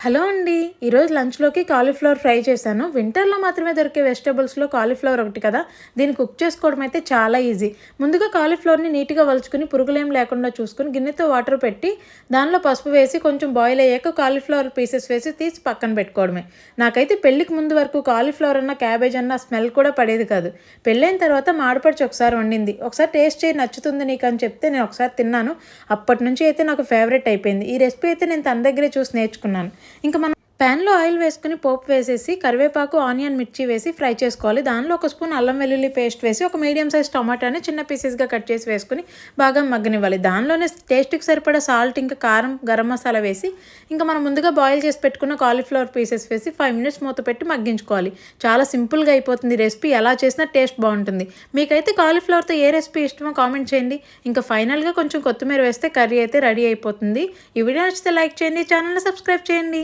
Hello అండి. ఈరోజు లంచ్‌లోకి cauliflower fry చేశాను. వింటర్‌లో మాత్రమే దొరికే వెజిటబుల్స్‌లో కాలీఫ్లవర్ ఒకటి కదా! దీన్ని కుక్ చేసుకోవడం అయితే చాలా ఈజీ. ముందుగా కాలీఫ్లవర్‌ని నీట్‌గా వలుచుకొని పురుగులేం లేకుండా చూసుకొని గిన్నెతో వాటర్ పెట్టి దానిలో పసుపు వేసి కొంచెం బాయిల్ అయ్యాక కాలీఫ్లవర్ పీసెస్ వేసి తీసి పక్కన పెట్టుకోవడమే. నాకైతే పెళ్ళికి ముందు వరకు కాలీఫ్లవర్ అన్న, క్యాబేజ్ అన్న స్మెల్ కూడా పడేది కాదు. పెళ్ళైన తర్వాత మా ఆడపడుచు ఒకసారి వండింది. ఒకసారి టేస్ట్ చేయి నచ్చుతుంది నీకు అని చెప్తే నేను ఒకసారి తిన్నాను. అప్పటి నుంచి అయితే నాకు ఫేవరెట్ అయిపోయింది. ఈ రెసిపీ అయితే నేను తన దగ్గరే చూసి నేర్చుకున్నాను. ఇంకా మనం ప్యాన్లో ఆయిల్ వేసుకుని పోపు వేసేసి కరివేపాకు, ఆనియన్, మిర్చి వేసి ఫ్రై చేసుకోవాలి. దానిలో ఒక స్పూన్ అల్లం వెల్లుల్లి పేస్ట్ వేసి ఒక మీడియం సైజ్ టమాటాని చిన్న పీసెస్గా కట్ చేసి వేసుకుని బాగా మగ్గనివ్వాలి. దానిలోనే టేస్ట్కి సరిపడా సాల్ట్, ఇంకా కారం, గరం మసాలా వేసి ఇంకా మనం ముందుగా బాయిల్ చేసి పెట్టుకున్న కాలీఫ్లవర్ పీసెస్ వేసి 5 మినిట్స్ మూత పెట్టి మగ్గించుకోవాలి. చాలా సింపుల్గా అయిపోతుంది రెసిపీ. ఎలా చేసినా టేస్ట్ బాగుంటుంది. మీకైతే కాలీఫ్లవర్తో ఏ రెసిపీ ఇష్టమో కామెంట్ చేయండి. ఇంకా ఫైనల్గా కొంచెం కొత్తిమీర వేస్తే కర్రీ అయితే రెడీ అయిపోతుంది. ఈ వీడియో నచ్చితే లైక్ చేయండి, ఛానల్ని సబ్స్క్రైబ్ చేయండి.